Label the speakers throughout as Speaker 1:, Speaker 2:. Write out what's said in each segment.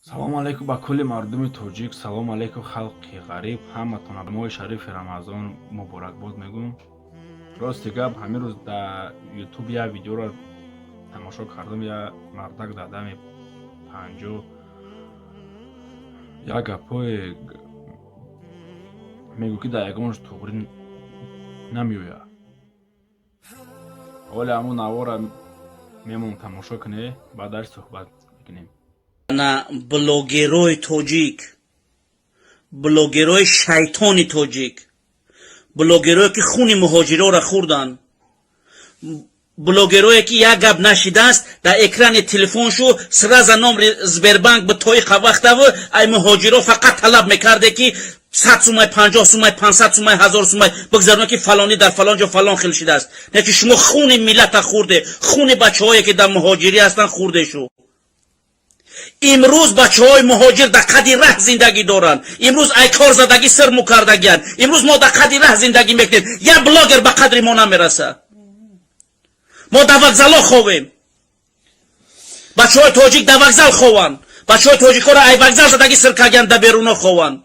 Speaker 1: салому алайкум ба кулли мардуми тоҷик, салому алайкум халқи ғариб, ҳаматонро ба моҳи шарифи Рамазон муборакбод мегӯм. Рости гап, ҳамин рӯз дар ютуб як видеоро тамошо кардам. Як мардак дар дами 50 як гапҳое мегӯ, ки дар ягонаш туғрӣ намеояд. Оли ҳамун навора мемонем тамошо кунем, баъдаш суҳбат мекунем.
Speaker 2: На блогерой тоҷик, блогерой шайтони тоҷик, блогерое ки хуни муҳоҷироро хӯрдан, блогерое ки як гап нашидааст дар экрани телефоншу сразу номри Сбербанк ба тоиқа вақтаву ай муҳоҷиро фақат талаб мекарде ки 100 сумай, 50 сумай, 500 сумай, 1000 сумай бигзарона ки фалони дар фалон ҷо фалон хел шидааст. Не ки шумо хуни миллата хӯрде, хуни бачаҳое ки дар муҳоҷирӣ ҳастанд хӯрде шу. имрӯз бачаҳои муҳоҷир дар қади раҳ зиндагӣ доранд. имрӯз ай кор задагӣ сир мукардагиянд. имрӯз мо дар қади раҳ зиндагӣ мекунем. як блогер ба қадри мо намераса. мо дар вокзало ховем. бачаҳои тоҷик дар вокзал хованд. бачаҳои тоҷикоро ай вокзал задагӣ сир кардагиянд, дар беруно хованд.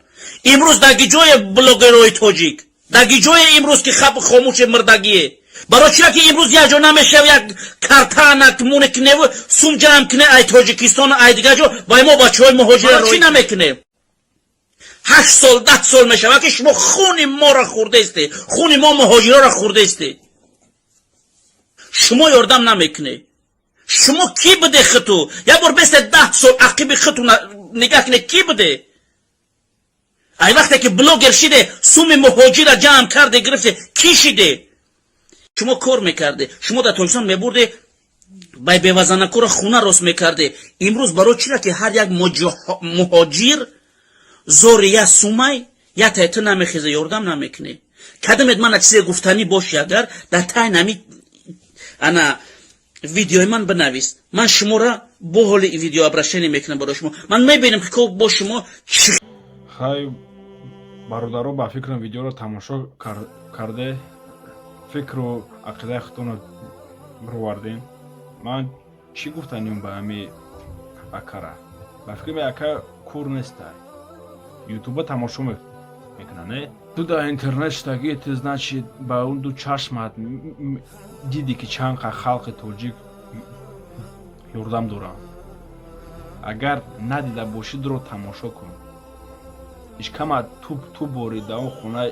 Speaker 2: имрӯз дар гиҷои блогерои тоҷик, дар гиҷои имрӯз ки хомӯши мирдагие. барои чия ки имрӯз як ҷо намешав, як картанак муне кинев сум ҷамъ кине ай тоҷикистон ай дигар ҷо вай мо бачаҳои муҳоҷира чӣ намекунем? 8 сол 10 сол мешавад ки шумо хуни моро хӯрдесте, хуни мо муҳоҷироро хӯрдесте. шумо ёрдам намекуне. шумо ки буде хиту? як бор бесте 10 сол ақиби хиту нигаҳ кине, ки буде? ай вақте ки блогер шиде суми муҳоҷира ҷамъ карде гирифте, ки шиде? шумо кор мекарде, шумо дар Тоҷикистон мебурде бай бевазанакуро хуна рост мекарде. имрӯз барои чира ки ҳар як муҳоҷир зори як сумай як тайта намехезе, ёрдам намекуне. кадамед мана чизе гуфтанӣ боши, агар дар тайнами ана видеои ман бинавис. ман шуморо бо ҳоли видео обращение мекунам барои шумо. ман мебинам ки бо шумо
Speaker 1: хай бародаро ба фикрам видеоро тамошо карде, фикру ақидаи худтонро бировардем. ман чӣ гуфтанем ба ҳами акара? ба фикрам ака кур нестай, ютуба тамошо мекуна, не? ту дар интернет шидагӣ, ту значит ба он ду чашмат диди ки чанд қа халқи тоҷик ёрдам доранд. агар надида бошӣ дуро тамошо кун. ишкама ту бори дар он хона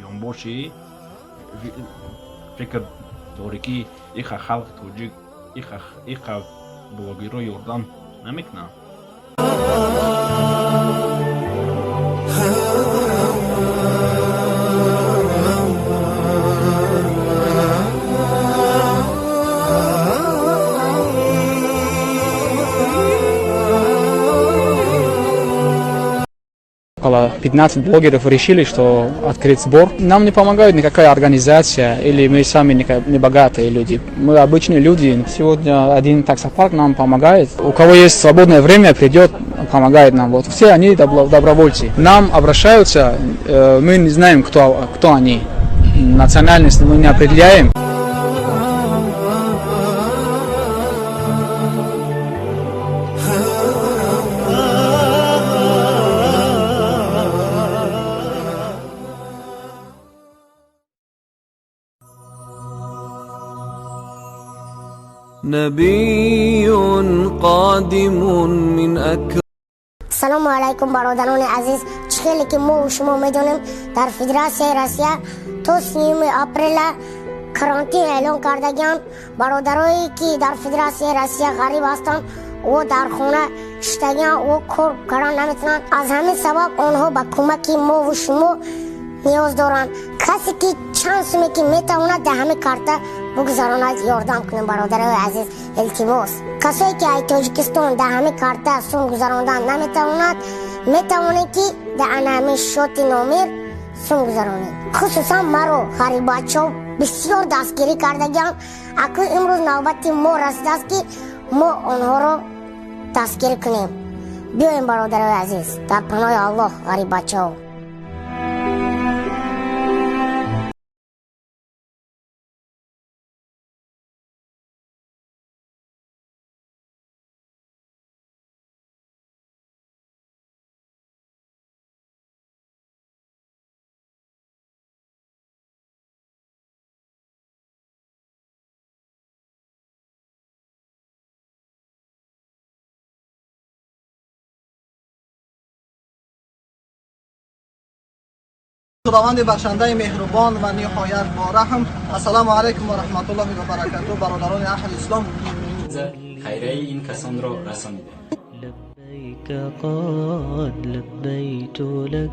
Speaker 1: ён бошӣ, фикр дорӣ ки иха халқи тоҷик, иха блогеро ёрдам намекунанд.
Speaker 3: Около 15 блогеров решили, что открыть сбор. Нам не помогает никакая организация, или мы сами не богатые люди. Мы обычные люди. Сегодня один таксопарк нам помогает. У кого есть свободное время, придет, помогает нам. Вот все они добровольцы. Нам обращаются, мы не знаем, кто они. Национальность мы не определяем.
Speaker 4: نبي قادم من أكرم.
Speaker 5: السلام علیکم برادران عزیز. چخیلی که ما و شما میدونیم در فدراسیون روسیه تا 3 اپریل کرانتین اعلان کردگیان. برادرایی که در فدراسیون روسیه غریب هستند و در خانه شدگیان و کار کردن نمیتونن. از همین سبب آنها به کمک ما و شما نیاز دارند. کسی که چند سومی که میتواند در همین کارتا بگذاراند یاردم کنیم برادرای عزیز. التماس کسایی که ای تاجیکستان در همین کارتا سوم گذراندن نمیتواند، میتوانند که در همین شات نامیر سوم گذرانید. خصوصا مرا غریباچو بسیار دستگیری کردگیان. اکنون امروز نوبت ما رسیده است که ما آنها را دستگیر کنیم. بیایم برادرای عزیز، در پناه الله غریباچو.
Speaker 6: خداوند بخشنده مهربان و نهایت با رحم. السلام علیکم و رحمت الله و برکاته. برادران اهل اسلام
Speaker 3: خیره این کسان را رسانیده.
Speaker 7: لبيك قد لبيت لك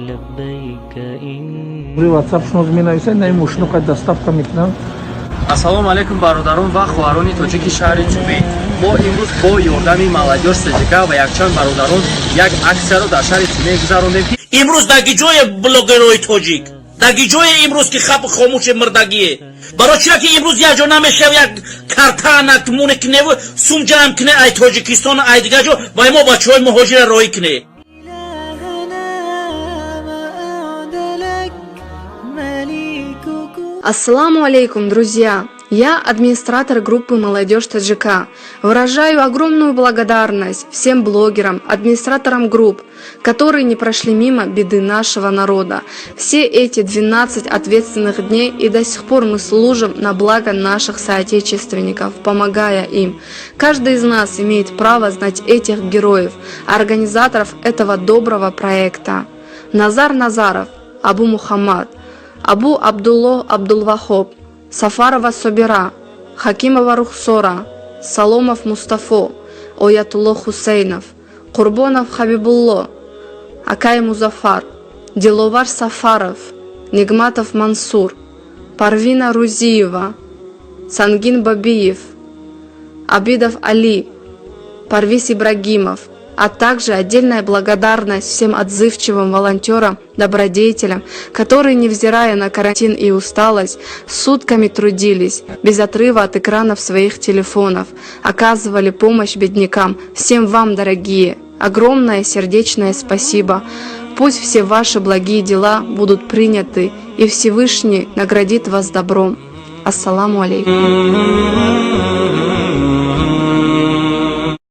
Speaker 7: لبيك إن
Speaker 8: WhatsApp می نویسه نمیشنو که دستافت میکنم.
Speaker 9: ассалому алайкум бародарон ва хоҳарони тоҷики шаҳри чӯбӣ. мо имрӯз бо ёрдами молодёж сҷк ва якчанд бародарон як аксияро дар шаҳри тюмень гузарондем.
Speaker 2: имрӯз дар гиҷои блогерои тоҷик, дар гиҷои имрӯз ки хаб хомӯши мирдагие, барои чира ки имрӯз як ҷо намешав як картанак муне кине сум ҷамъ кине ай тоҷикистон ай дигар ҷо ба мо бачаҳои муҳоҷира роҳӣ кине.
Speaker 10: Ассаламу алейкум, друзья! Я администратор группы «Молодежь ТЖК». Выражаю огромную благодарность всем блогерам, администраторам групп, которые не прошли мимо беды нашего народа. Все эти 12 ответственных дней и до сих пор мы служим на благо наших соотечественников, помогая им. Каждый из нас имеет право знать этих героев, организаторов этого доброго проекта. Назар Назаров, Абу Мухаммад, Абу Абдулло Абдулвахоб, Сафарова Собира, Хакимова Рухсора, Саломов Мустафо, Оятулло Хусейнов, Курбонов Хабибулло, Акай Музафар, Диловар Сафаров, Нигматов Мансур, Парвина Рузиева, Сангин Бабиев, Абидов Али, Парвис Ибрагимов, а также отдельная благодарность всем отзывчивым волонтерам, добродетелям, которые, невзирая на карантин и усталость, сутками трудились, без отрыва от экранов своих телефонов, оказывали помощь беднякам. Всем вам, дорогие, огромное сердечное спасибо. Пусть все ваши благие дела будут приняты, и Всевышний наградит вас добром. Ассаламу алейкум.